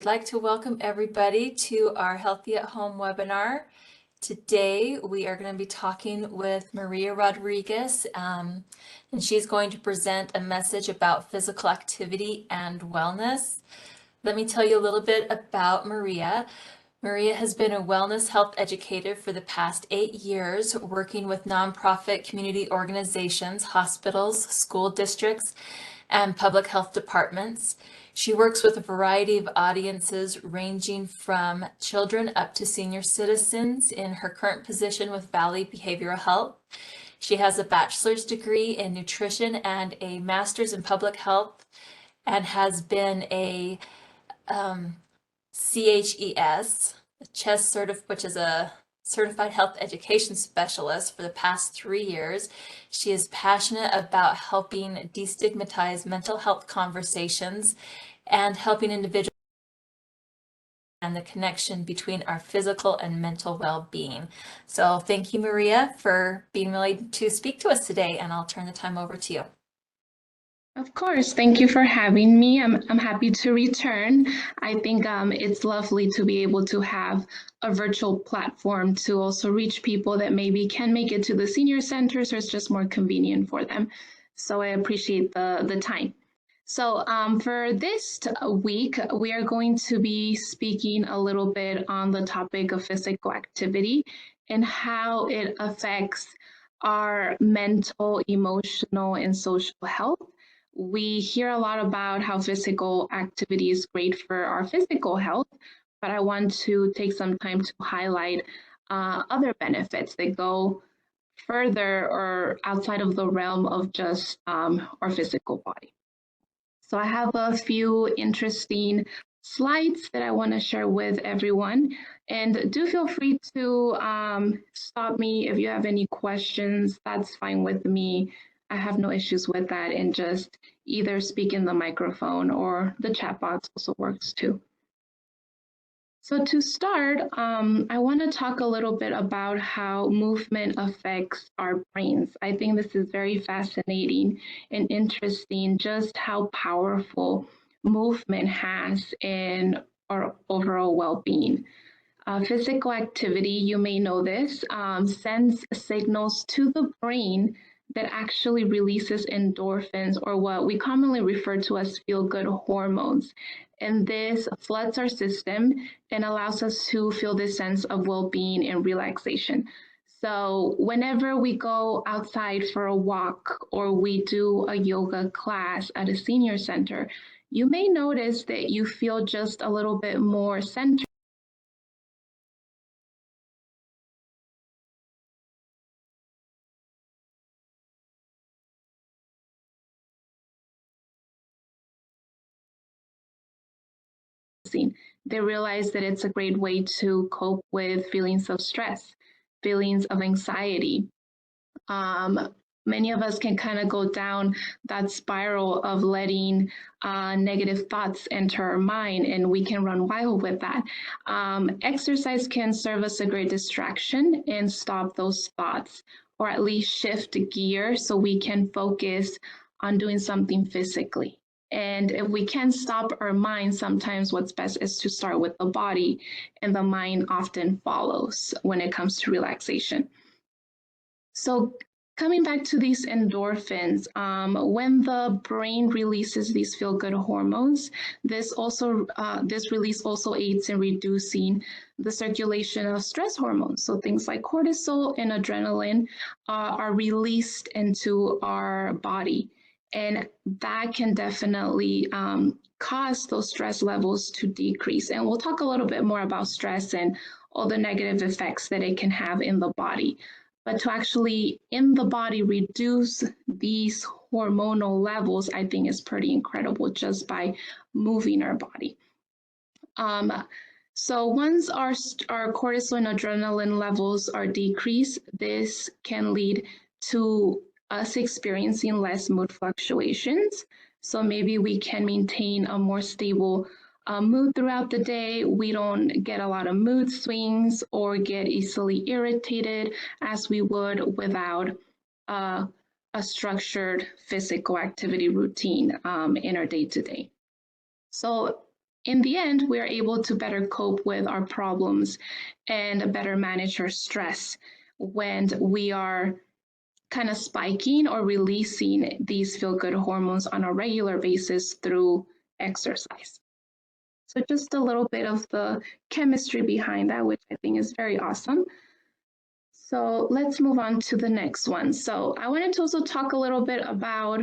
I'd like to welcome everybody to our Healthy at Home webinar. Today we are going to be talking with Maria Rodriguez, and she's going to present a message about physical activity and wellness. Let me tell you a little bit about Maria. Maria has been a wellness health educator for the past 8 years, working with nonprofit community organizations, hospitals, school districts, and public health departments. She works with a variety of audiences ranging from children up to senior citizens in her current position with Valley Behavioral Health. She has a bachelor's degree in nutrition and a master's in public health and has been a CHES, which is a certified health education specialist for the past 3 years. She is passionate about helping destigmatize mental health conversations and helping individuals and the connection between our physical and mental well-being. So thank you, Maria, for being willing to speak to us today, and I'll turn the time over to you. Of course, thank you for having me. I'm happy to return. I think it's lovely to be able to have a virtual platform to also reach people that maybe can make it to the senior centers or it's just more convenient for them. So I appreciate the time. So for this week, we are going to be speaking a little bit on the topic of physical activity and how it affects our mental, emotional, and social health. We hear a lot about how physical activity is great for our physical health, but I want to take some time to highlight other benefits that go further or outside of the realm of just our physical body. So I have a few interesting slides that I want to share with everyone. And do feel free to stop me if you have any questions. That's fine with me. I have no issues with that, and just either speak in the microphone or the chat box also works too. So to start, I want to talk a little bit about how movement affects our brains. I think this is very fascinating and interesting, just how powerful movement has in our overall well-being. Physical activity, you may know this, sends signals to the brain that actually releases endorphins, or what we commonly refer to as feel-good hormones. And this floods our system and allows us to feel this sense of well-being and relaxation. So whenever we go outside for a walk or we do a yoga class at a senior center, you may notice that you feel just a little bit more centered. They realize that it's a great way to cope with feelings of stress, feelings of anxiety. Many of us can kind of go down that spiral of letting negative thoughts enter our mind, and we can run wild with that. Exercise can serve as a great distraction and stop those thoughts, or at least shift gear so we can focus on doing something physically. And if we can't stop our mind, sometimes what's best is to start with the body, and the mind often follows when it comes to relaxation. So coming back to these endorphins, when the brain releases these feel-good hormones, this release also aids in reducing the circulation of stress hormones. So things like cortisol and adrenaline are released into our body. And that can definitely cause those stress levels to decrease. And we'll talk a little bit more about stress and all the negative effects that it can have in the body. But to actually, in the body, reduce these hormonal levels, I think is pretty incredible just by moving our body. So once our cortisol and adrenaline levels are decreased, this can lead to us experiencing less mood fluctuations. So maybe we can maintain a more stable mood throughout the day. We don't get a lot of mood swings or get easily irritated as we would without a structured physical activity routine in our day-to-day. So in the end, we are able to better cope with our problems and better manage our stress when we are kind of spiking or releasing these feel-good hormones on a regular basis through exercise. So just a little bit of the chemistry behind that, which I think is very awesome. So let's move on to the next one. So I wanted to also talk a little bit about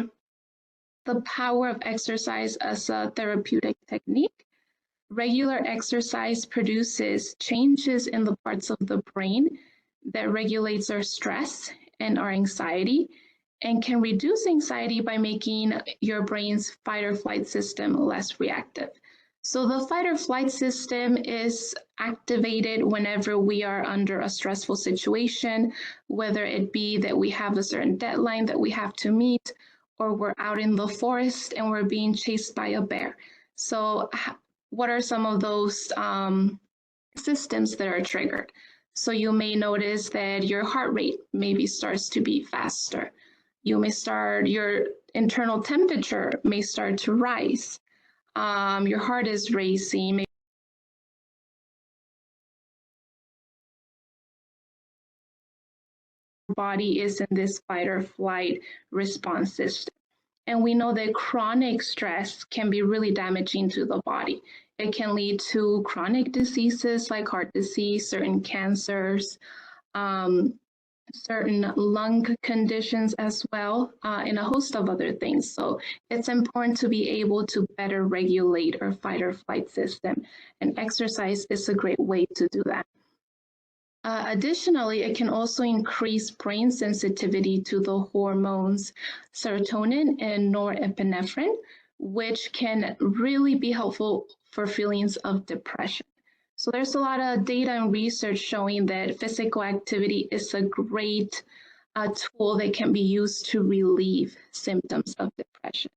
the power of exercise as a therapeutic technique. Regular exercise produces changes in the parts of the brain that regulates our stress and our anxiety, and can reduce anxiety by making your brain's fight or flight system less reactive. So the fight or flight system is activated whenever we are under a stressful situation, whether it be that we have a certain deadline that we have to meet, or we're out in the forest and we're being chased by a bear. So what are some of those systems that are triggered? So you may notice that your heart rate maybe starts to beat faster. Your internal temperature may start to rise. Your heart is racing. Maybe your body is in this fight or flight response system. And we know that chronic stress can be really damaging to the body. It can lead to chronic diseases like heart disease, certain cancers, certain lung conditions as well, and a host of other things. So it's important to be able to better regulate our fight or flight system, and exercise is a great way to do that. Additionally, it can also increase brain sensitivity to the hormones serotonin and norepinephrine, which can really be helpful for feelings of depression. So there's a lot of data and research showing that physical activity is a great tool that can be used to relieve symptoms of depression.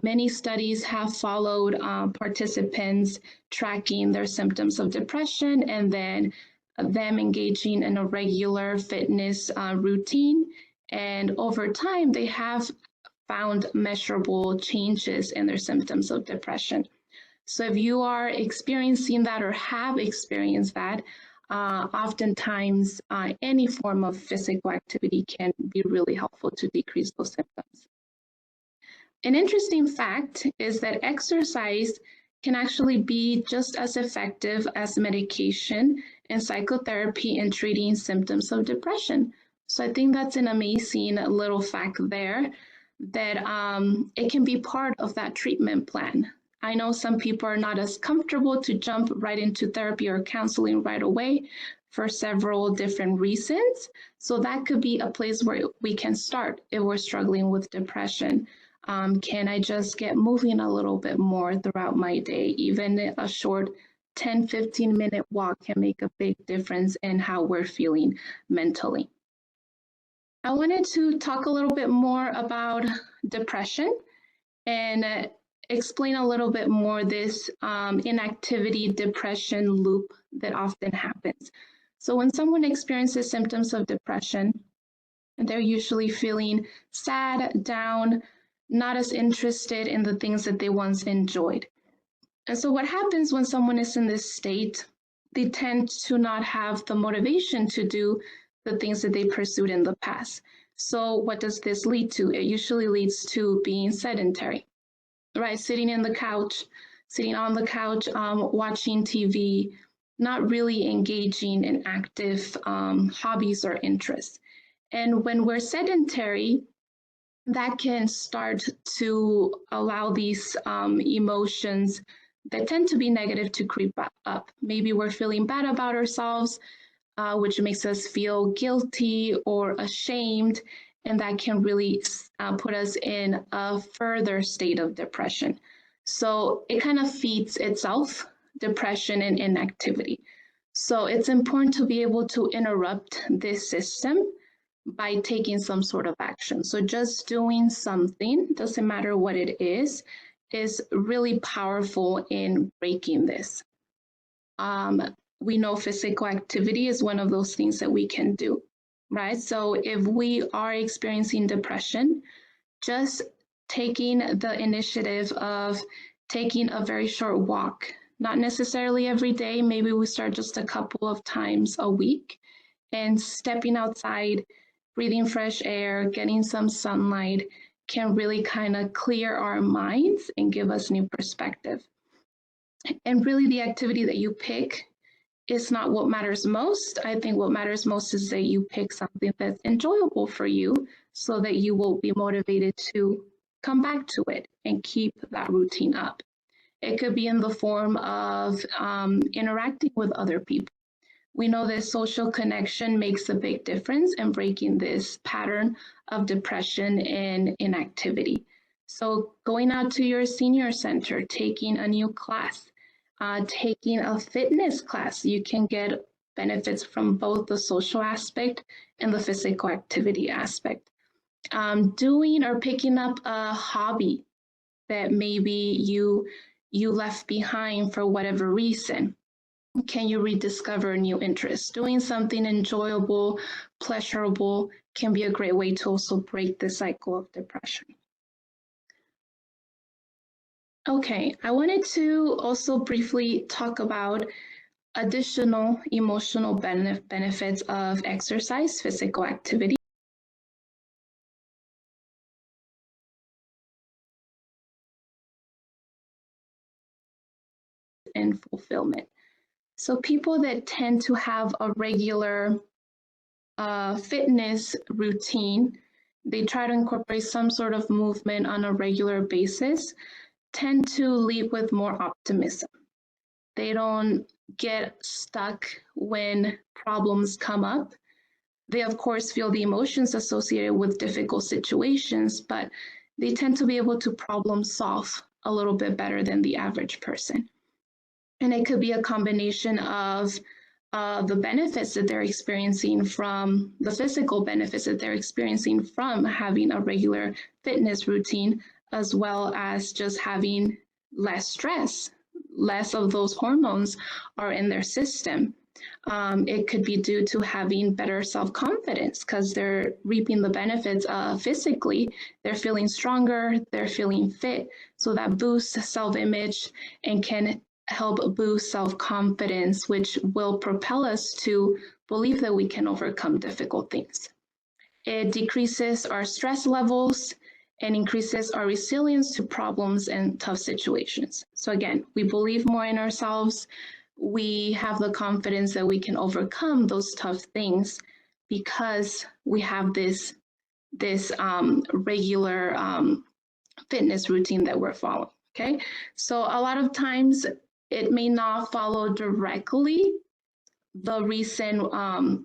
Many studies have followed participants tracking their symptoms of depression and then them engaging in a regular fitness routine. And over time, they have found measurable changes in their symptoms of depression. So if you are experiencing that or have experienced that, oftentimes any form of physical activity can be really helpful to decrease those symptoms. An interesting fact is that exercise can actually be just as effective as medication and psychotherapy in treating symptoms of depression. So I think that's an amazing little fact there, that it can be part of that treatment plan. I know some people are not as comfortable to jump right into therapy or counseling right away for several different reasons. So that could be a place where we can start if we're struggling with depression. Can I just get moving a little bit more throughout my day? Even a short 10-15-minute walk can make a big difference in how we're feeling mentally. I wanted to talk a little bit more about depression and explain a little bit more this inactivity depression loop that often happens. So when someone experiences symptoms of depression, they're usually feeling sad, down, not as interested in the things that they once enjoyed. And so what happens when someone is in this state, they tend to not have the motivation to do the things that they pursued in the past. So what does this lead to? It usually leads to being sedentary, right? Sitting on the couch, watching TV, not really engaging in active hobbies or interests. And when we're sedentary, that can start to allow these emotions that tend to be negative to creep up. Maybe we're feeling bad about ourselves, which makes us feel guilty or ashamed, and that can really put us in a further state of depression. So it kind of feeds itself, depression and inactivity. So it's important to be able to interrupt this system by taking some sort of action. So just doing something, doesn't matter what it is really powerful in breaking this. We know physical activity is one of those things that we can do, right? So if we are experiencing depression, just taking the initiative of taking a very short walk, not necessarily every day. Maybe we start just a couple of times a week and stepping outside, breathing fresh air, getting some sunlight can really kind of clear our minds and give us new perspective. And really, the activity that you pick is not what matters most. I think what matters most is that you pick something that's enjoyable for you so that you will be motivated to come back to it and keep that routine up. It could be in the form of interacting with other people. We know that social connection makes a big difference in breaking this pattern of depression and inactivity. So, going out to your senior center, taking a new class, taking a fitness class, you can get benefits from both the social aspect and the physical activity aspect. Doing or picking up a hobby that maybe you left behind for whatever reason. Can you rediscover new interests? Doing something enjoyable, pleasurable can be a great way to also break the cycle of depression. Okay, I wanted to also briefly talk about additional emotional benefits of exercise, physical activity, and fulfillment. So people that tend to have a regular fitness routine, they try to incorporate some sort of movement on a regular basis, tend to lead with more optimism. They don't get stuck when problems come up. They, of course, feel the emotions associated with difficult situations, but they tend to be able to problem solve a little bit better than the average person. And it could be a combination of the benefits that they're experiencing from the physical benefits that they're experiencing from having a regular fitness routine, as well as just having less stress. Less of those hormones are in their system. It could be due to having better self-confidence because they're reaping the benefits physically. They're feeling stronger, they're feeling fit. So that boosts self-image and can help boost self-confidence, which will propel us to believe that we can overcome difficult things. It decreases our stress levels and increases our resilience to problems and tough situations. So again, we believe more in ourselves. We have the confidence that we can overcome those tough things because we have this regular fitness routine that we're following. Okay, so a lot of times it may not follow directly the reason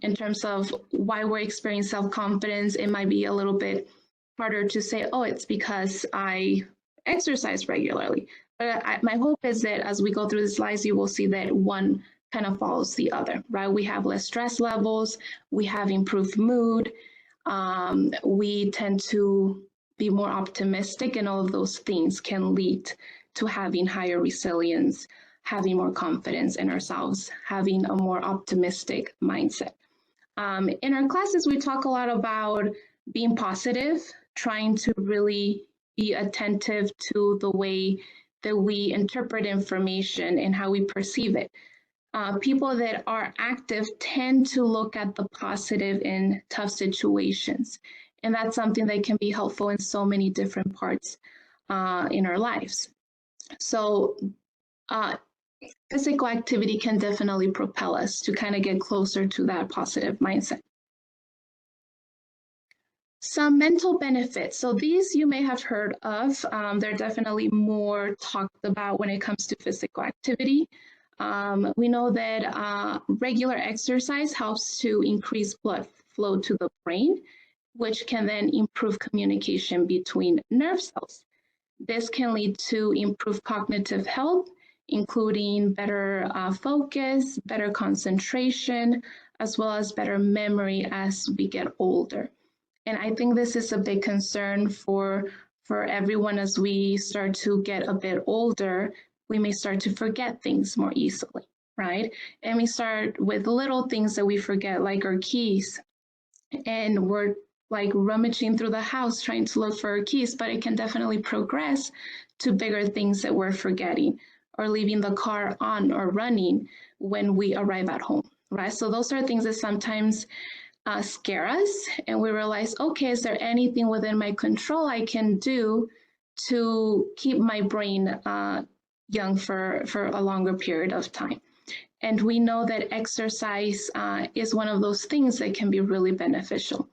in terms of why we're experiencing self-confidence. It might be a little bit harder to say, oh, it's because I exercise regularly. But my hope is that as we go through the slides, you will see that one kind of follows the other, right? We have less stress levels, we have improved mood, we tend to be more optimistic, and all of those things can lead to having higher resilience, having more confidence in ourselves, having a more optimistic mindset. In our classes, we talk a lot about being positive, trying to really be attentive to the way that we interpret information and how we perceive it. People that are active tend to look at the positive in tough situations. And that's something that can be helpful in so many different parts in our lives. So physical activity can definitely propel us to kind of get closer to that positive mindset. Some mental benefits. So these you may have heard of. They're definitely more talked about when it comes to physical activity. We know that regular exercise helps to increase blood flow to the brain, which can then improve communication between nerve cells. This can lead to improved cognitive health, including better focus, better concentration, as well as better memory as we get older. And I think this is a big concern for everyone as we start to get a bit older. We may start to forget things more easily, right? And we start with little things that we forget, like our keys. And we're like rummaging through the house trying to look for our keys, but it can definitely progress to bigger things that we're forgetting, or leaving the car on or running when we arrive at home, right? So those are things that sometimes scare us, and we realize, okay, is there anything within my control I can do to keep my brain young for a longer period of time? And we know that exercise is one of those things that can be really beneficial.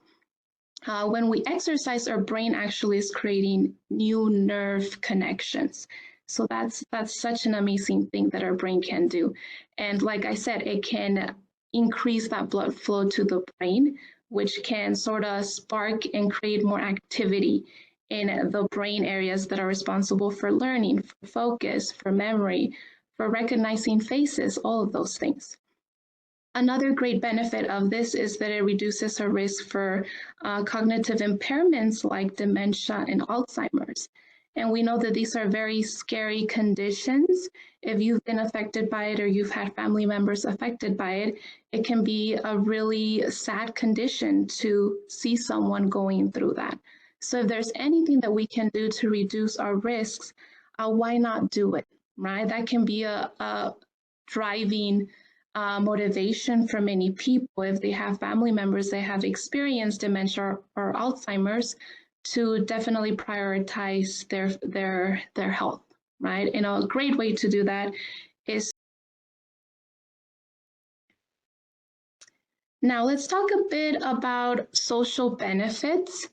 When we exercise, our brain actually is creating new nerve connections. So that's such an amazing thing that our brain can do. And like I said, it can increase that blood flow to the brain, which can sort of spark and create more activity in the brain areas that are responsible for learning, for focus, for memory, for recognizing faces, all of those things. Another great benefit of this is that it reduces our risk for cognitive impairments like dementia and Alzheimer's. And we know that these are very scary conditions. If you've been affected by it or you've had family members affected by it, it can be a really sad condition to see someone going through that. So if there's anything that we can do to reduce our risks, why not do it, right? That can be a driving motivation for many people if they have family members that have experienced dementia or Alzheimer's to definitely prioritize their health, right? And a great way to do that is now let's talk a bit about social benefits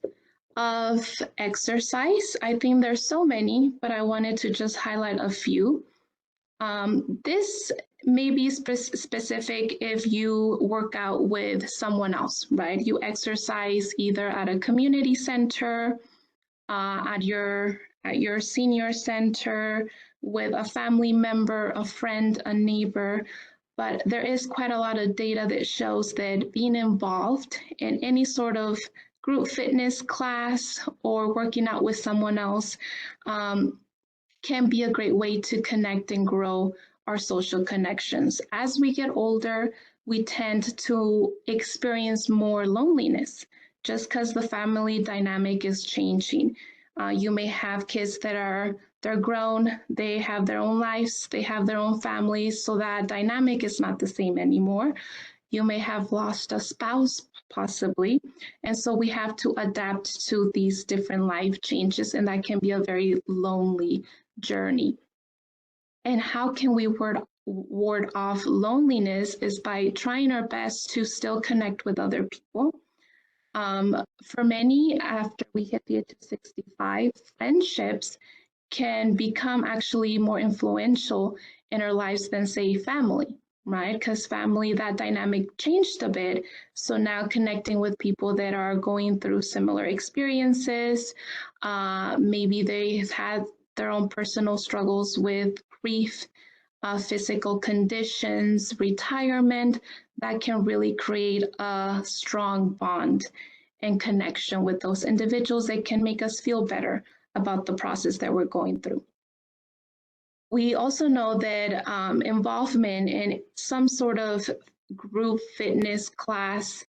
of exercise. I think there's so many, but I wanted to just highlight a few. This may be specific if you work out with someone else, right? You exercise either at a community center, at your senior center, with a family member, a friend, a neighbor. But there is quite a lot of data that shows that being involved in any sort of group fitness class or working out with someone else can be a great way to connect and grow our social connections. As we get older, we tend to experience more loneliness just because the family dynamic is changing. You may have kids they're grown, they have their own lives, they have their own families, so that dynamic is not the same anymore. You may have lost a spouse, possibly. And so we have to adapt to these different life changes, and that can be a very lonely journey. And how can we ward off loneliness is by trying our best to still connect with other people. For many, after we hit the age of 65, friendships can become actually more influential in our lives than, say, family, right? Because family, that dynamic changed a bit. So now connecting with people that are going through similar experiences, maybe they've had their own personal struggles with grief, physical conditions, retirement, that can really create a strong bond and connection with those individuals that can make us feel better about the process that we're going through. We also know that involvement in some sort of group fitness class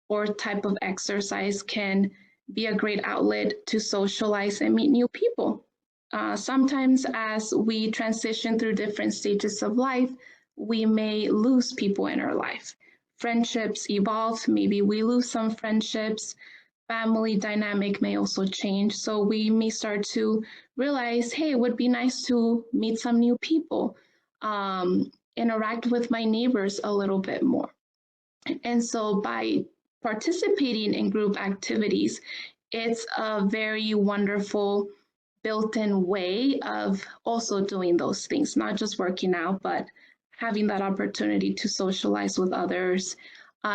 or type of exercise can be a great outlet to socialize and meet new people. Sometimes as we transition through different stages of life, we may lose people in our life. Friendships evolve, maybe we lose some friendships. Family dynamic may also change. So we may start to realize, hey, it would be nice to meet some new people, interact with my neighbors a little bit more. And so by participating in group activities, it's a very wonderful built-in way of also doing those things, not just working out, but having that opportunity to socialize with others,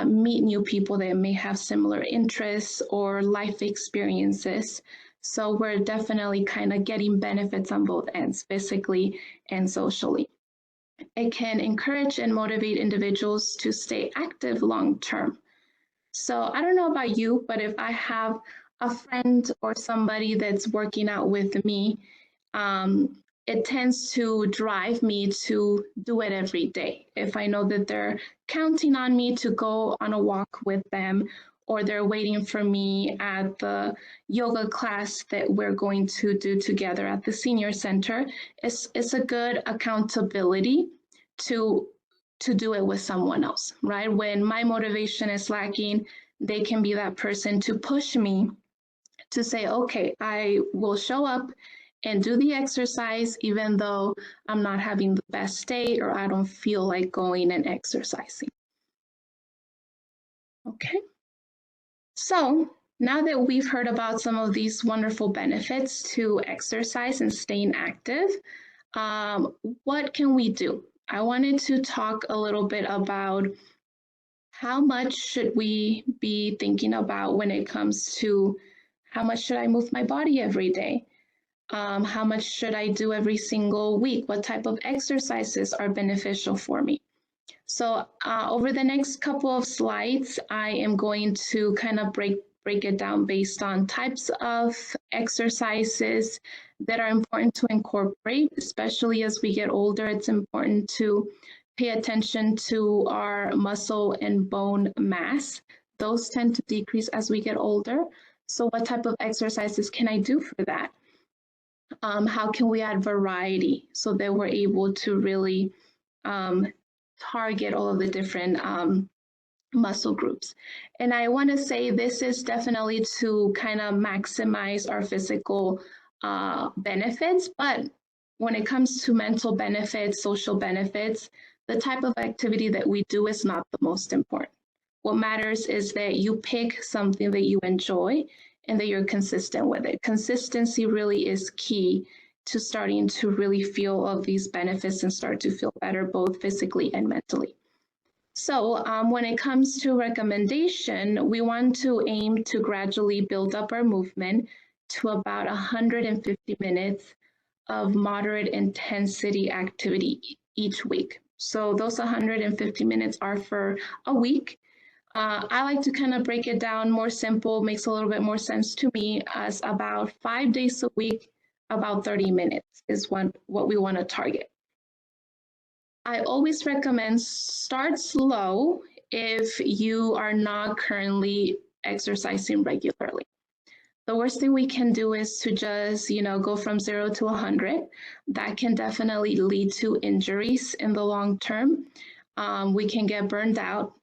meet new people that may have similar interests or life experiences. So we're definitely kind of getting benefits on both ends, physically and socially. It can encourage and motivate individuals to stay active long term. So I don't know about you, but if I have a friend or somebody that's working out with me, it tends to drive me to do it every day. If I know that they're counting on me to go on a walk with them, or they're waiting for me at the yoga class that we're going to do together at the senior center. It's a good accountability to do it with someone else, right? When my motivation is lacking, they can be that person to push me to say, okay, I will show up and do the exercise even though I'm not having the best day or I don't feel like going and exercising. Okay. So now that we've heard about some of these wonderful benefits to exercise and staying active, what can we do? I wanted to talk a little bit about how much should we be thinking about when it comes to how much should I move my body every day? How much should I do every single week? What type of exercises are beneficial for me? So over the next couple of slides, I am going to kind of break it down based on types of exercises that are important to incorporate, especially as we get older. It's important to pay attention to our muscle and bone mass. Those tend to decrease as we get older. So what type of exercises can I do for that? How can we add variety so that we're able to really target all of the different muscle groups? And I want to say this is definitely to kind of maximize our physical benefits, but when it comes to mental benefits, social benefits, the type of activity that we do is not the most important. What matters is that you pick something that you enjoy and that you're consistent with it. Consistency really is key to starting to really feel all of these benefits and start to feel better both physically and mentally. So when it comes to recommendation, we want to aim to gradually build up our movement to about 150 minutes of moderate intensity activity each week. So those 150 minutes are for a week. I like to kind of break it down more simple, makes a little bit more sense to me as about 5 days a week, about 30 minutes is what we want to target. I always recommend start slow if you are not currently exercising regularly. The worst thing we can do is to just, go from 0 to 100. That can definitely lead to injuries in the long term. We can get burned out.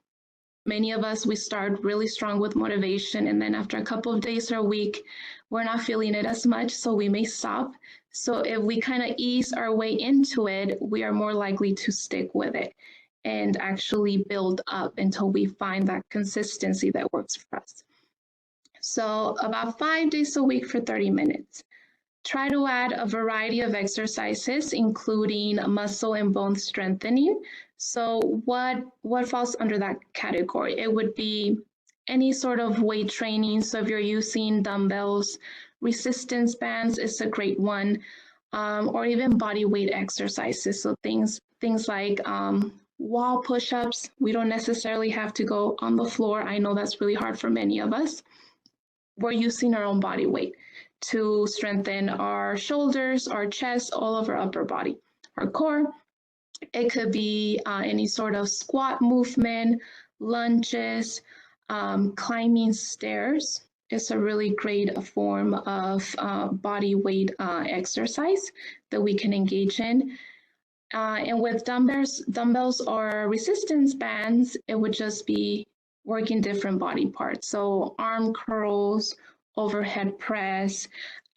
Many of us, we start really strong with motivation, and then after a couple of days or a week, we're not feeling it as much, so we may stop. So if we kind of ease our way into it, we are more likely to stick with it and actually build up until we find that consistency that works for us. So about 5 days a week for 30 minutes. Try to add a variety of exercises, including muscle and bone strengthening. So what falls under that category? It would be any sort of weight training. So if you're using dumbbells, resistance bands is a great one, or even body weight exercises. So things like wall push-ups. We don't necessarily have to go on the floor. I know that's really hard for many of us. We're using our own body weight to strengthen our shoulders, our chest, all of our upper body, our core. It could be any sort of squat movement, lunges, climbing stairs is a really great form of body weight exercise that we can engage in. And with dumbbells or resistance bands, it would just be working different body parts. So arm curls, overhead press.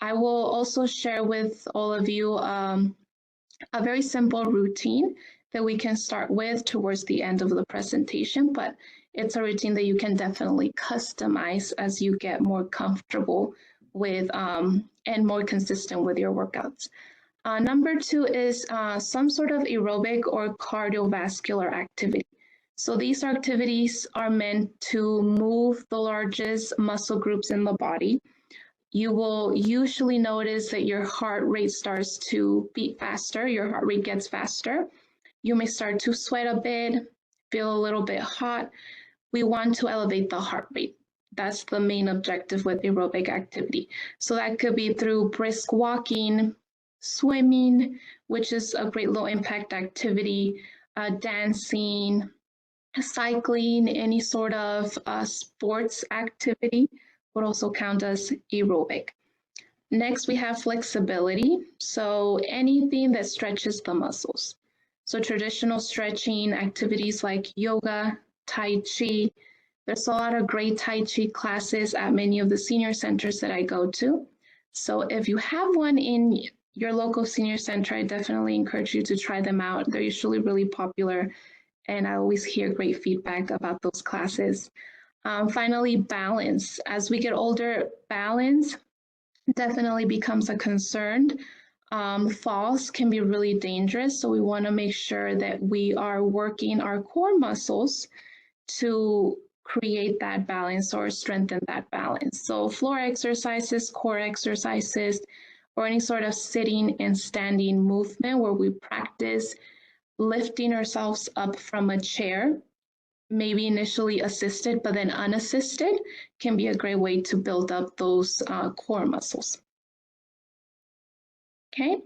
I will also share with all of you a very simple routine that we can start with towards the end of the presentation, but it's a routine that you can definitely customize as you get more comfortable with and more consistent with your workouts. Number 2 is some sort of aerobic or cardiovascular activity. So these activities are meant to move the largest muscle groups in the body. You will usually notice that your heart rate starts to beat faster, your heart rate gets faster. You may start to sweat a bit, feel a little bit hot. We want to elevate the heart rate. That's the main objective with aerobic activity. So that could be through brisk walking, swimming, which is a great low impact activity, dancing, Cycling, any sort of sports activity would also count as aerobic. Next, we have flexibility. So anything that stretches the muscles. So traditional stretching activities like yoga, Tai Chi. There's a lot of great Tai Chi classes at many of the senior centers that I go to. So if you have one in your local senior center, I definitely encourage you to try them out. They're usually really popular, and I always hear great feedback about those classes. Finally, balance. As we get older, balance definitely becomes a concern. Falls can be really dangerous, so we want to make sure that we are working our core muscles to create that balance or strengthen that balance. So floor exercises, core exercises, or any sort of sitting and standing movement where we practice lifting ourselves up from a chair, maybe initially assisted, but then unassisted, can be a great way to build up those core muscles. Okay,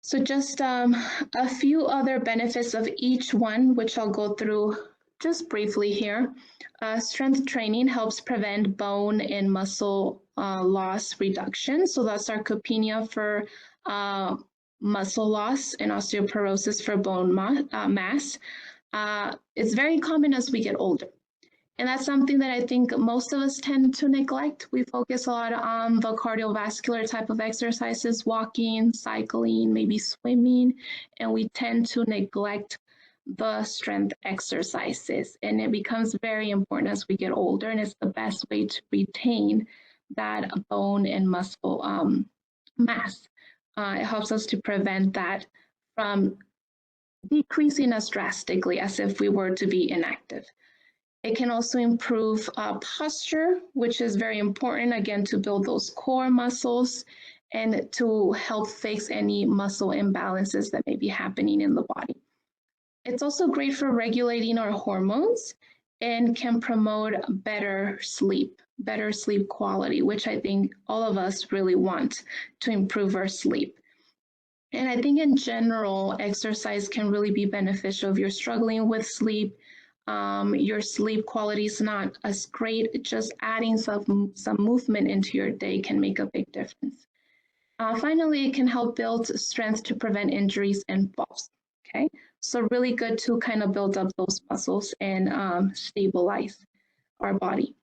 so just a few other benefits of each one, which I'll go through just briefly here. Strength training helps prevent bone and muscle loss reduction. So that's sarcopenia for muscle loss and osteoporosis for bone mass. It's very common as we get older. And that's something that I think most of us tend to neglect. We focus a lot on the cardiovascular type of exercises, walking, cycling, maybe swimming, and we tend to neglect the strength exercises. And it becomes very important as we get older, and it's the best way to retain that bone and muscle mass. It helps us to prevent that from decreasing us drastically as if we were to be inactive. It can also improve posture, which is very important, again, to build those core muscles and to help fix any muscle imbalances that may be happening in the body. It's also great for regulating our hormones and can promote better sleep quality, which I think all of us really want to improve our sleep. And I think in general, exercise can really be beneficial if you're struggling with sleep. Your sleep quality is not as great. Just adding some movement into your day can make a big difference. Finally, it can help build strength to prevent injuries and falls. Okay, so really good to kind of build up those muscles and stabilize our body.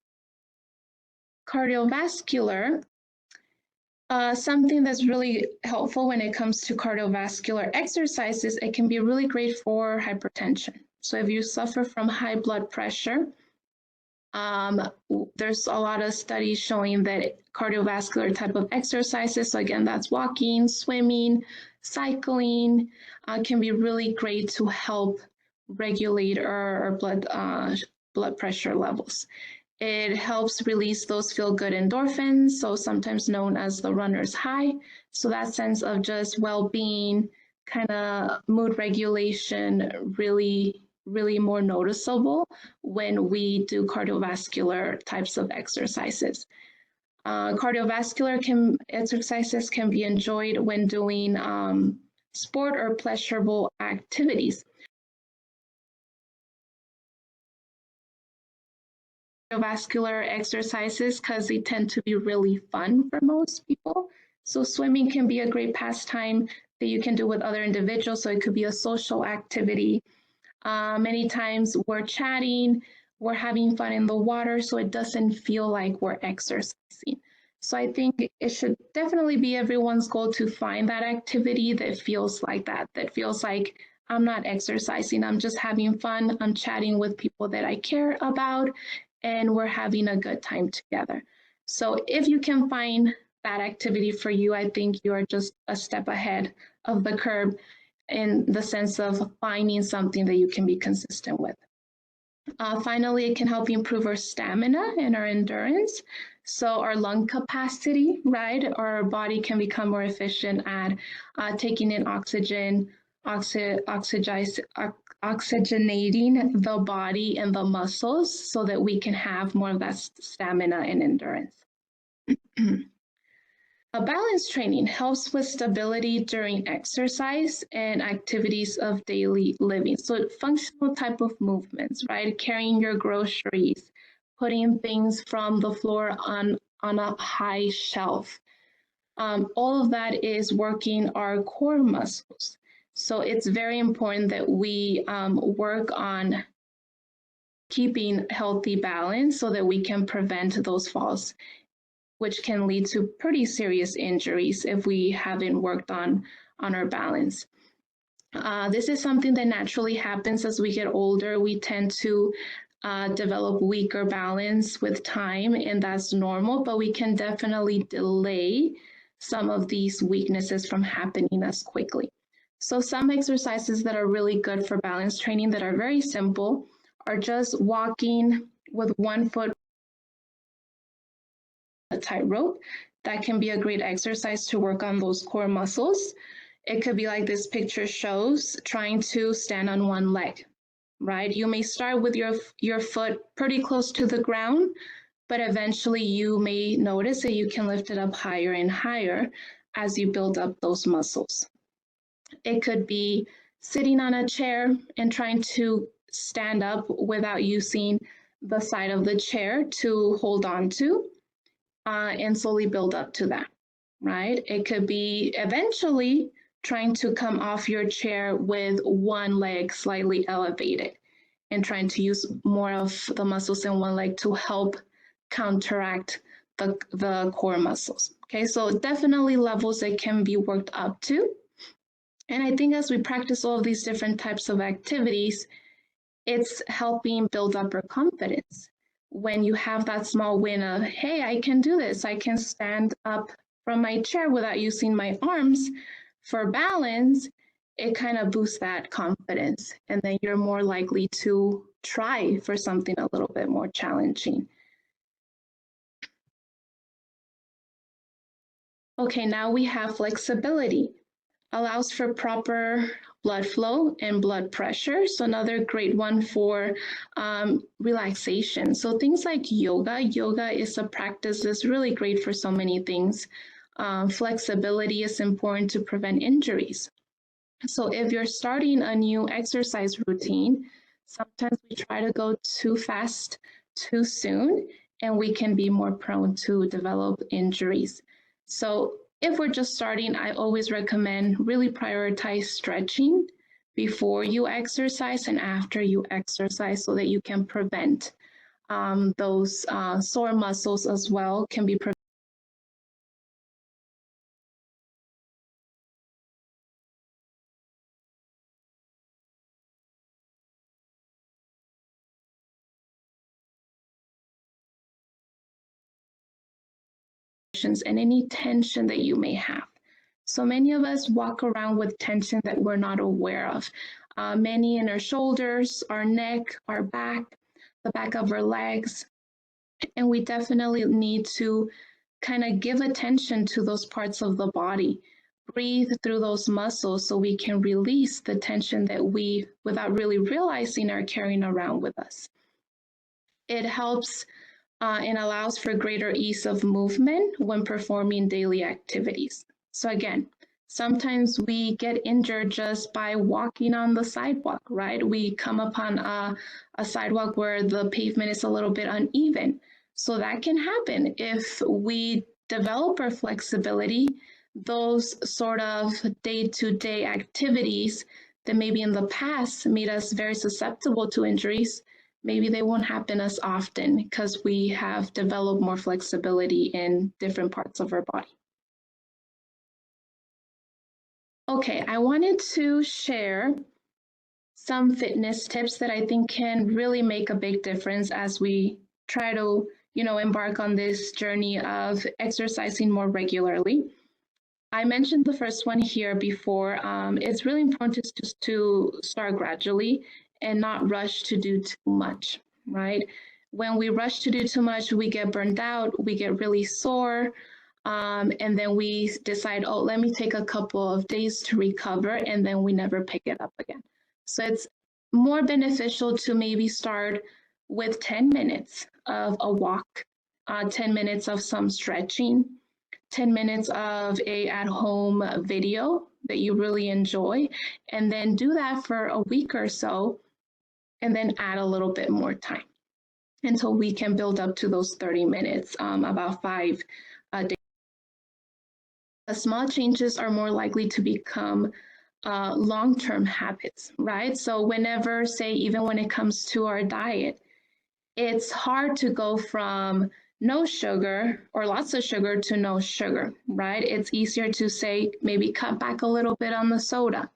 Cardiovascular. Something that's really helpful when it comes to cardiovascular exercises, it can be really great for hypertension. So if you suffer from high blood pressure, there's a lot of studies showing that cardiovascular type of exercises, so again, that's walking, swimming, cycling, can be really great to help regulate our blood pressure levels. It helps release those feel-good endorphins, so sometimes known as the runner's high. So that sense of just well-being, kind of mood regulation, really more noticeable when we do cardiovascular types of exercises. Cardiovascular exercises can be enjoyed when doing sport or pleasurable activities. Cardiovascular exercises because they tend to be really fun for most people. So swimming can be a great pastime that you can do with other individuals. So it could be a social activity. Many times we're chatting, we're having fun in the water, so it doesn't feel like we're exercising. So I think it should definitely be everyone's goal to find that activity that feels like that feels like I'm not exercising, I'm just having fun, I'm chatting with people that I care about, and we're having a good time together. So if you can find that activity for you, I think you are just a step ahead of the curve in the sense of finding something that you can be consistent with. Finally, it can help improve our stamina and our endurance. So our lung capacity, right? Our body can become more efficient at taking in oxygen, oxygenating the body and the muscles so that we can have more of that stamina and endurance. A balance training helps with stability during exercise and activities of daily living. So functional type of movements, right? Carrying your groceries, putting things from the floor on a high shelf. All of that is working our core muscles. So it's very important that we work on keeping healthy balance so that we can prevent those falls, which can lead to pretty serious injuries if we haven't worked on our balance. This is something that naturally happens as we get older. We tend to develop weaker balance with time, and that's normal, but we can definitely delay some of these weaknesses from happening as quickly. So some exercises that are really good for balance training that are very simple are just walking with one foot a tightrope. That can be a great exercise to work on those core muscles. It could be like this picture shows, trying to stand on one leg, right? You may start with your foot pretty close to the ground, but eventually you may notice that you can lift it up higher and higher as you build up those muscles. It could be sitting on a chair and trying to stand up without using the side of the chair to hold on to. And slowly build up to that, right? It could be eventually trying to come off your chair with one leg slightly elevated and trying to use more of the muscles in one leg to help counteract the core muscles. Okay, so definitely levels that can be worked up to. And I think as we practice all of these different types of activities, it's helping build up our confidence. When you have that small win of, hey, I can do this, I can stand up from my chair without using my arms for balance, it kind of boosts that confidence. And then you're more likely to try for something a little bit more challenging. Okay, now we have flexibility. Allows for proper blood flow and blood pressure. So another great one for relaxation. So things like yoga. Yoga is a practice that's really great for so many things. Flexibility is important to prevent injuries. So if you're starting a new exercise routine, sometimes we try to go too fast, too soon, and we can be more prone to develop injuries. So if we're just starting, I always recommend really prioritize stretching before you exercise and after you exercise so that you can prevent those sore muscles as well can be prevented. And any tension that you may have. So many of us walk around with tension that we're not aware of. Many in our shoulders, our neck, our back, the back of our legs. And we definitely need to kind of give attention to those parts of the body. Breathe through those muscles so we can release the tension that we, without really realizing, are carrying around with us. It helps and allows for greater ease of movement when performing daily activities. So again, sometimes we get injured just by walking on the sidewalk, right? We come upon a sidewalk where the pavement is a little bit uneven. So that can happen if we develop our flexibility. Those sort of day-to-day activities that maybe in the past made us very susceptible to injuries, maybe they won't happen as often because we have developed more flexibility in different parts of our body. Okay, I wanted to share some fitness tips that I think can really make a big difference as we try to, embark on this journey of exercising more regularly. I mentioned the first one here before. It's really important just to start gradually and not rush to do too much, right? When we rush to do too much, we get burned out, we get really sore, and then we decide, oh, let me take a couple of days to recover, and then we never pick it up again. So it's more beneficial to maybe start with 10 minutes of a walk, 10 minutes of some stretching, 10 minutes of a at-home video that you really enjoy, and then do that for a week or so, and then add a little bit more time until we can build up to those 30 minutes, about 5 days. The small changes are more likely to become long-term habits, right? So whenever, say, even when it comes to our diet, it's hard to go from no sugar or lots of sugar to no sugar, right? It's easier to say, maybe cut back a little bit on the soda,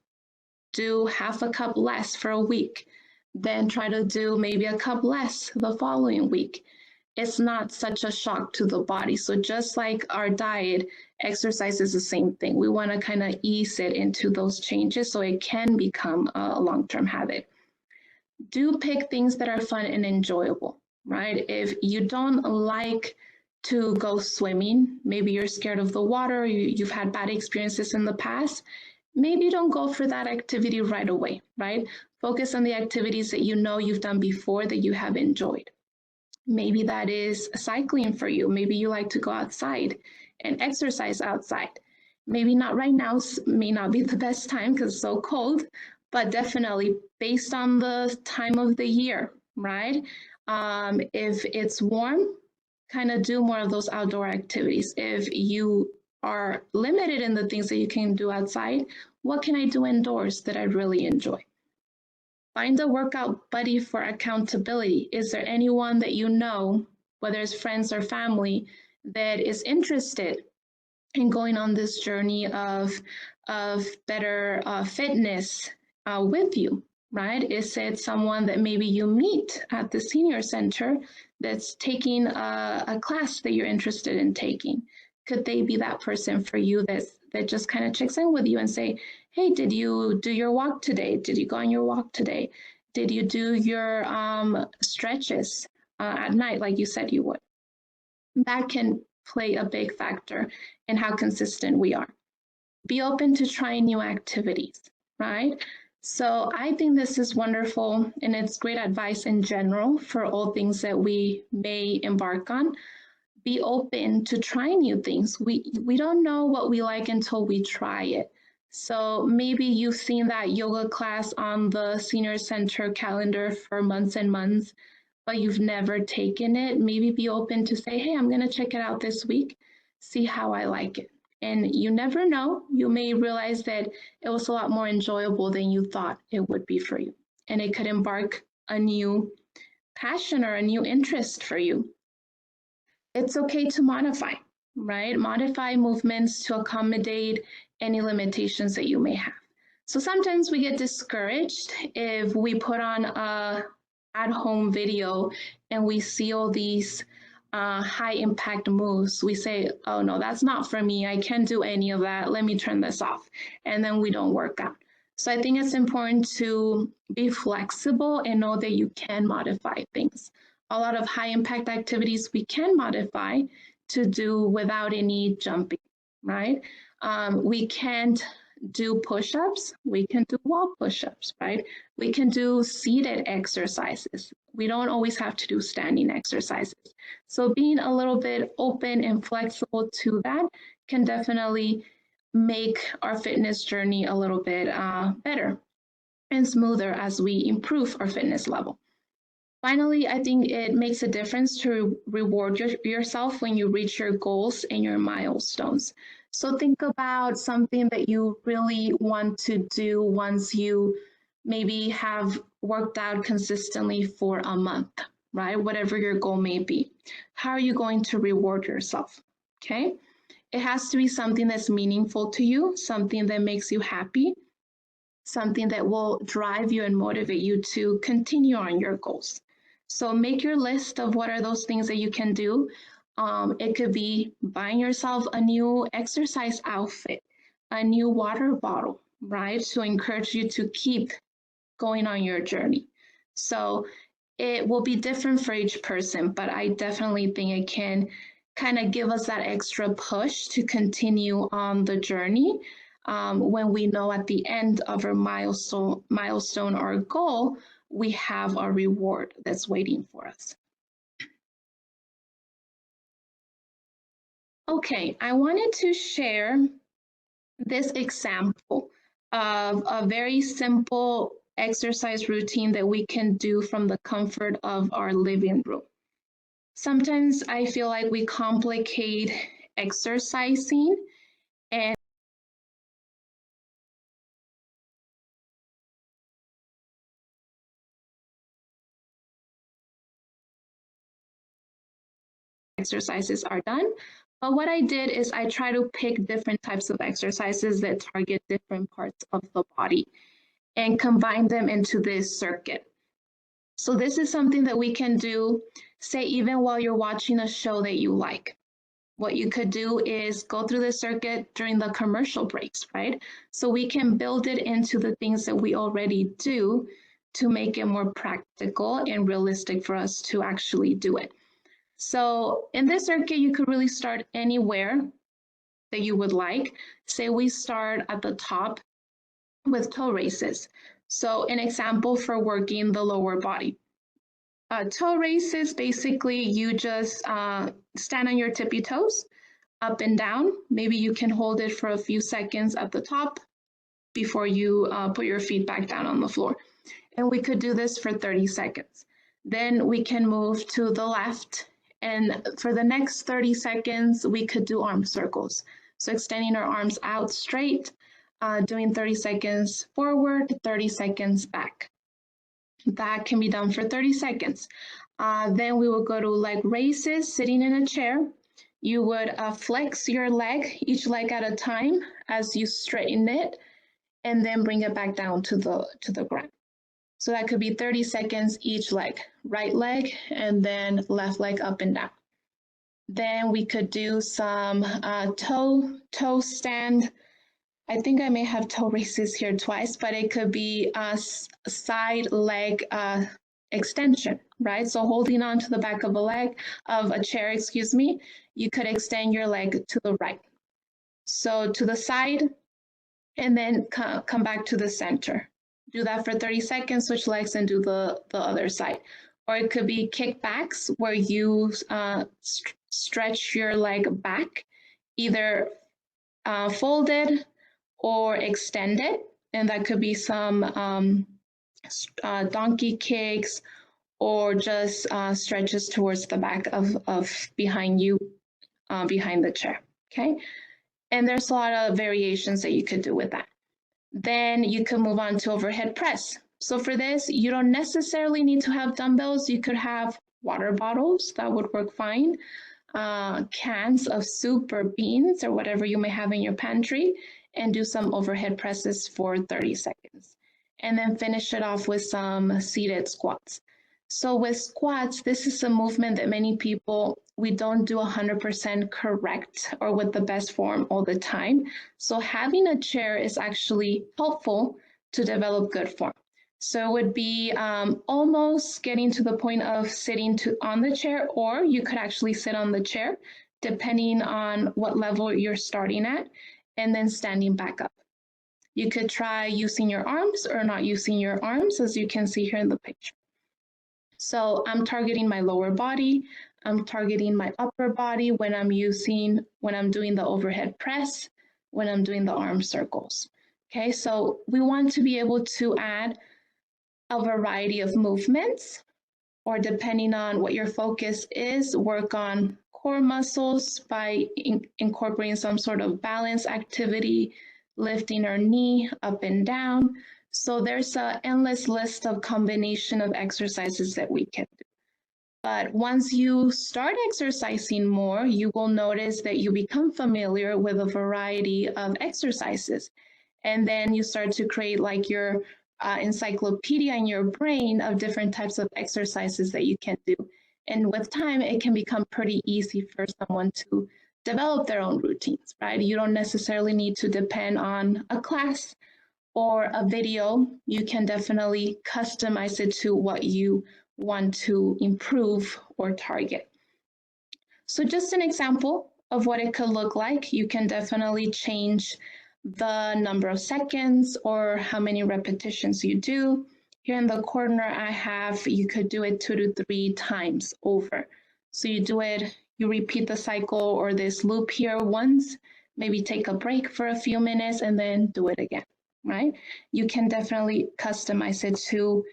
do half a cup less for a week, then try to do maybe a cup less the following week. It's not such a shock to the body. So just like our diet, exercise is the same thing. We want to kind of ease it into those changes so it can become a long-term habit. Do pick things that are fun and enjoyable, right? If you don't like to go swimming, maybe you're scared of the water, you've had bad experiences in the past, maybe don't go for that activity right away, right? Focus on the activities that you know you've done before that you have enjoyed. Maybe that is cycling for you. Maybe you like to go outside and exercise outside. Maybe not right now, may not be the best time because it's so cold, but definitely based on the time of the year, right? If it's warm, kind of do more of those outdoor activities. If you are limited in the things that you can do outside, what can I do indoors that I really enjoy? Find a workout buddy for accountability. Is there anyone that you know, whether it's friends or family, that is interested in going on this journey of better fitness with you, right? Is it someone that maybe you meet at the senior center that's taking a class that you're interested in taking? Could they be that person for you that just kind of checks in with you and say, hey, did you do your walk today? Did you go on your walk today? Did you do your stretches at night like you said you would? That can play a big factor in how consistent we are. Be open to trying new activities, right? So I think this is wonderful, and it's great advice in general for all things that we may embark on. Be open to trying new things. We don't know what we like until we try it. So maybe you've seen that yoga class on the senior center calendar for months and months, but you've never taken it. Maybe be open to say, hey, I'm going to check it out this week, see how I like it. And you never know, you may realize that it was a lot more enjoyable than you thought it would be for you. And it could embark a new passion or a new interest for you. It's okay to modify, right? Modify movements to accommodate any limitations that you may have. So sometimes we get discouraged if we put on a at-home video and we see all these high impact moves. We say, oh no, that's not for me. I can't do any of that. Let me turn this off. And then we don't work out. So I think it's important to be flexible and know that you can modify things. A lot of high impact activities we can modify to do without any jumping, right? We can't do push-ups, we can do wall push-ups, right? We can do seated exercises. We don't always have to do standing exercises. So being a little bit open and flexible to that can definitely make our fitness journey a little bit better and smoother as we improve our fitness level. Finally, I think it makes a difference to reward yourself when you reach your goals and your milestones. So think about something that you really want to do once you maybe have worked out consistently for a month, right? Whatever your goal may be. How are you going to reward yourself? Okay. It has to be something that's meaningful to you, something that makes you happy, something that will drive you and motivate you to continue on your goals. So make your list of what are those things that you can do. It could be buying yourself a new exercise outfit, a new water bottle, right? To encourage you to keep going on your journey. So it will be different for each person, but I definitely think it can kind of give us that extra push to continue on the journey when we know at the end of our milestone or goal, we have a reward that's waiting for us. Okay, I wanted to share this example of a very simple exercise routine that we can do from the comfort of our living room. Sometimes I feel like we complicate exercising and exercises are done. But what I did is I try to pick different types of exercises that target different parts of the body and combine them into this circuit. So this is something that we can do, say, even while you're watching a show that you like. What you could do is go through the circuit during the commercial breaks, right? So we can build it into the things that we already do to make it more practical and realistic for us to actually do it. So in this circuit, you could really start anywhere that you would like. Say we start at the top with toe raises. So an example for working the lower body. Toe raises, basically you just stand on your tippy toes, up and down. Maybe you can hold it for a few seconds at the top before you put your feet back down on the floor. And we could do this for 30 seconds. Then we can move to the left. And for the next 30 seconds, we could do arm circles. So extending our arms out straight, doing 30 seconds forward, 30 seconds back. That can be done for 30 seconds. Then we will go to leg raises, sitting in a chair. You would flex your leg, each leg at a time as you straighten it, and then bring it back down to the ground. So that could be 30 seconds each leg, right leg, and then left leg up and down. Then we could do some toe stand. I think I may have toe raises here twice, but it could be a side leg extension, right? So holding on to the back of a chair, excuse me, you could extend your leg to the right. So to the side, and then come back to the center. Do that for 30 seconds, switch legs and do the other side. Or it could be kickbacks where you stretch your leg back, either folded or extended. And that could be some donkey kicks or just stretches towards the back of behind you, behind the chair, okay? And there's a lot of variations that you could do with that. Then you can move on to overhead press. So for this, you don't necessarily need to have dumbbells. You could have water bottles, that would work fine. Cans of soup or beans or whatever you may have in your pantry, and do some overhead presses for 30 seconds. And then finish it off with some seated squats. So with squats, this is a movement that many people, we don't do 100% correct or with the best form all the time. So having a chair is actually helpful to develop good form. So it would be almost getting to the point of sitting on the chair, or you could actually sit on the chair depending on what level you're starting at, and then standing back up. You could try using your arms or not using your arms, as you can see here in the picture. So I'm targeting my lower body, I'm targeting my upper body when I'm doing the overhead press, when I'm doing the arm circles. Okay, so we want to be able to add a variety of movements, or depending on what your focus is, work on core muscles by incorporating some sort of balance activity, lifting our knee up and down. So there's an endless list of combination of exercises that we can do. But once you start exercising more, you will notice that you become familiar with a variety of exercises. And then you start to create like your encyclopedia in your brain of different types of exercises that you can do. And with time, it can become pretty easy for someone to develop their own routines, right? You don't necessarily need to depend on a class or a video. You can definitely customize it to what you want to improve or target. So just an example of what it could look like. You can definitely change the number of seconds or how many repetitions you do. Here in the corner, I have, you could do it 2 to 3 times over. So you do it you repeat the cycle or this loop here once, maybe take a break for a few minutes and then do it again, right? You can definitely customize it to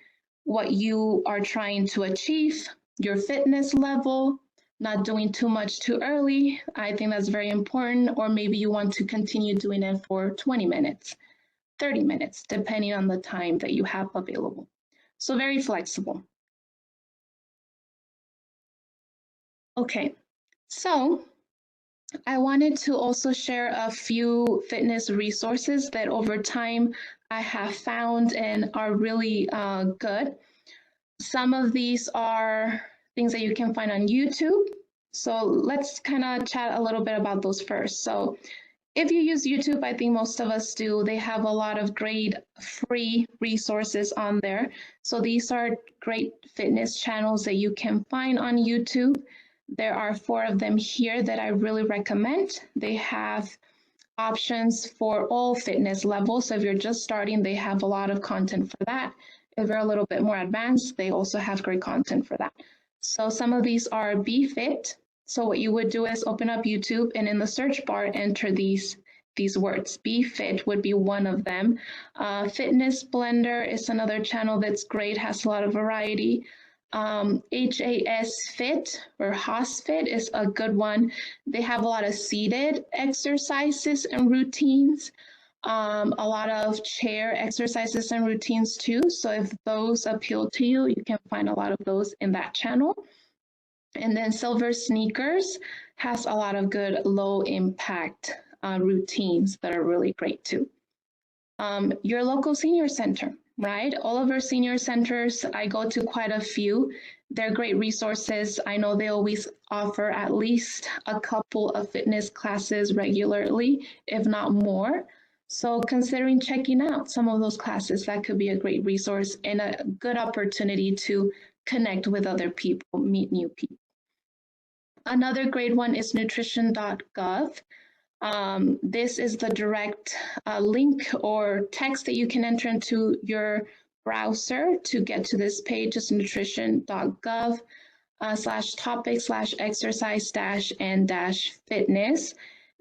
what you are trying to achieve, your fitness level, not doing too much too early. I think that's very important. Or maybe you want to continue doing it for 20 minutes, 30 minutes, depending on the time that you have available. So very flexible. Okay, so I wanted to also share a few fitness resources that over time I have found and are really good. Some of these are things that you can find on YouTube. So let's kind of chat a little bit about those first. So if you use YouTube, I think most of us do, they have a lot of great free resources on there. So these are great fitness channels that you can find on YouTube. There are 4 of them here that I really recommend. They have options for all fitness levels. So if you're just starting, they have a lot of content for that. If you're a little bit more advanced, they also have great content for that. So some of these are Be Fit. So what you would do is open up YouTube and in the search bar, enter these words. Be Fit would be one of them. Fitness Blender is another channel that's great, has a lot of variety. HAS Fit or HAS Fit is a good one. They have a lot of seated exercises and routines, a lot of chair exercises and routines too. So if those appeal to you, you can find a lot of those in that channel. And then Silver Sneakers has a lot of good low impact routines that are really great too. Your local senior center, right? All of our senior centers, I go to quite a few. They're great resources. I know they always offer at least a couple of fitness classes regularly, if not more. So considering checking out some of those classes, that could be a great resource and a good opportunity to connect with other people, meet new people. Another great one is nutrition.gov. This is the direct link or text that you can enter into your browser to get to this page. It's nutrition.gov /topics/exercise-and-fitness.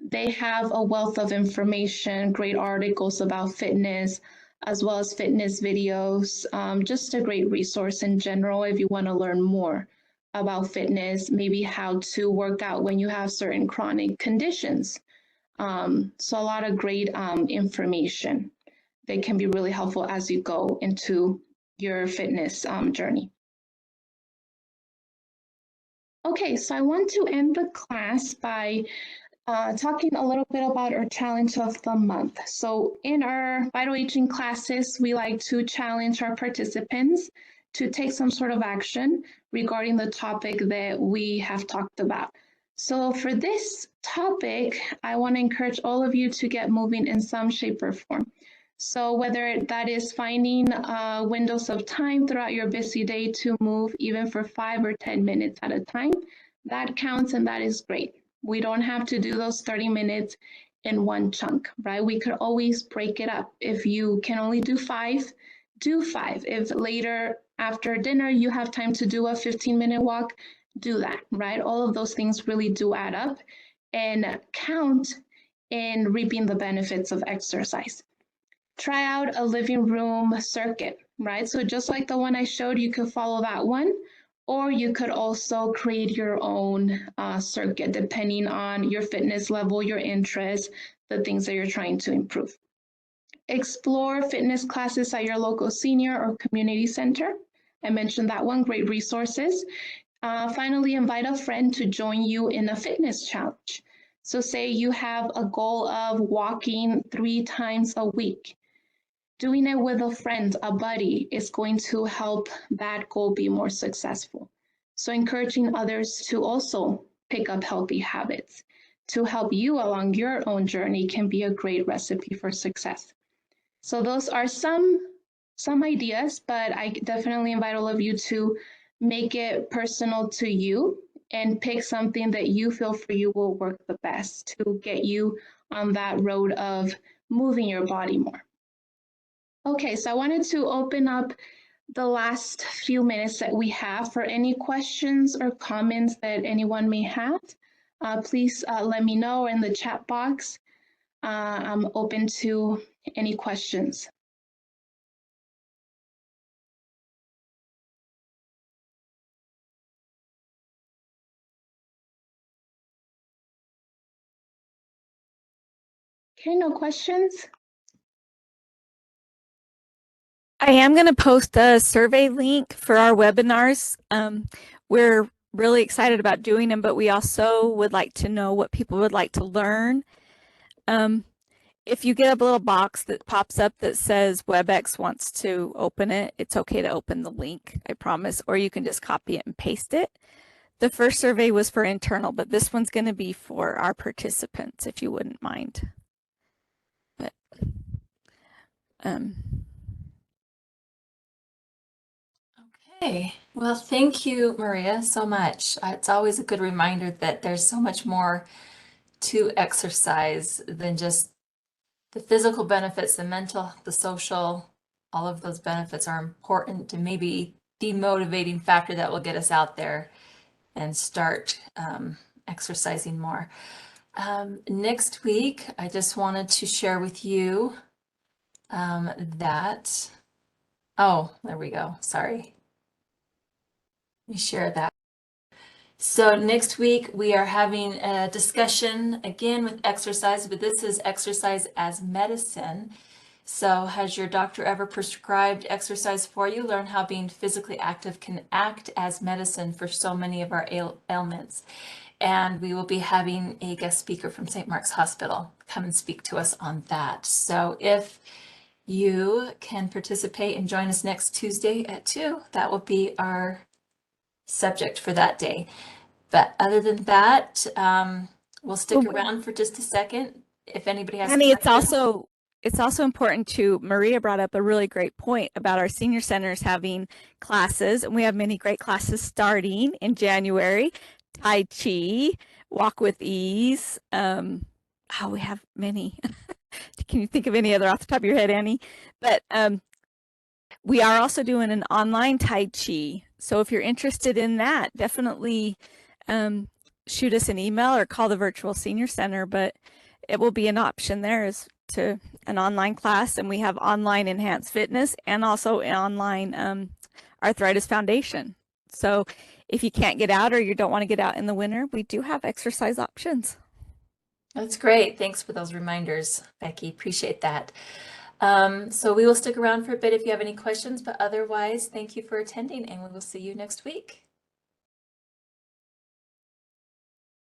They have a wealth of information, great articles about fitness, as well as fitness videos. Just a great resource in general if you want to learn more about fitness, maybe how to work out when you have certain chronic conditions. So a lot of great information that can be really helpful as you go into your fitness journey. Okay, so I want to end the class by talking a little bit about our challenge of the month. So in our Vital Aging classes, we like to challenge our participants to take some sort of action regarding the topic that we have talked about. So for this topic, I want to encourage all of you to get moving in some shape or form. So whether that is finding windows of time throughout your busy day to move even for 5 or 10 minutes at a time, that counts and that is great. We don't have to do those 30 minutes in one chunk, right? We could always break it up. If you can only do 5, do 5. If later after dinner you have time to do a 15-minute walk, do that, right? All of those things really do add up and count in reaping the benefits of exercise. Try out a living room circuit, right? So just like the one I showed, you could follow that one, or you could also create your own circuit depending on your fitness level, your interests, the things that you're trying to improve. Explore fitness classes at your local senior or community center. I mentioned that one, great resources. Finally, invite a friend to join you in a fitness challenge. So say you have a goal of walking 3 times a week. Doing it with a friend, a buddy, is going to help that goal be more successful. So encouraging others to also pick up healthy habits to help you along your own journey can be a great recipe for success. So those are some ideas, but I definitely invite all of you to make it personal to you and pick something that you feel for you will work the best to get you on that road of moving your body more. Okay, so I wanted to open up the last few minutes that we have for any questions or comments that anyone may have. Please let me know in the chat box. I'm open to any questions. Okay, no questions? I am going to post a survey link for our webinars. We're really excited about doing them, but we also would like to know what people would like to learn. If you get a little box that pops up that says WebEx wants to open it, it's okay to open the link, I promise, or you can just copy it and paste it. The first survey was for internal, but this one's going to be for our participants, if you wouldn't mind. But, Okay, well, thank you, Maria, so much. It's always a good reminder that there's so much more to exercise than just the physical benefits, the mental, the social, all of those benefits are important and maybe the motivating factor that will get us out there and start exercising more. Next week, I just wanted to share with you that, oh, there we go, sorry. Let me share that. So next week we are having a discussion again with exercise, but this is exercise as medicine. So has your doctor ever prescribed exercise for you? Learn how being physically active can act as medicine for so many of our ailments. And we will be having a guest speaker from St. Mark's Hospital come and speak to us on that. So if you can participate and join us next Tuesday at 2, that will be our subject for that day. But other than that, we'll stick around for just a second. If anybody has Annie, questions. it's also important to, Maria brought up a really great point about our senior centers having classes, and we have many great classes starting in January. Tai Chi, Walk with Ease. We have many. Can you think of any other off the top of your head, Annie? But we are also doing an online Tai Chi. So if you're interested in that, definitely shoot us an email or call the Virtual Senior Center. But it will be an option there as to an online class. And we have online enhanced fitness and also an online arthritis foundation. So if you can't get out or you don't want to get out in the winter, we do have exercise options. That's great. Thanks for those reminders, Becky. Appreciate that. So we will stick around for a bit if you have any questions, but otherwise, thank you for attending and we will see you next week.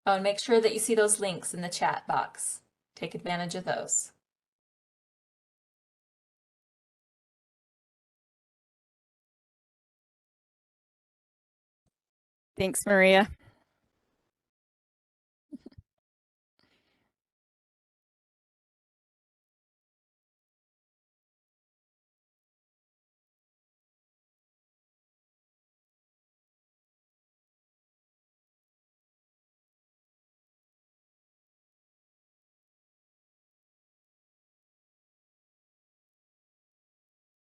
Oh, and make sure that you see those links in the chat box. Take advantage of those. Thanks, Maria.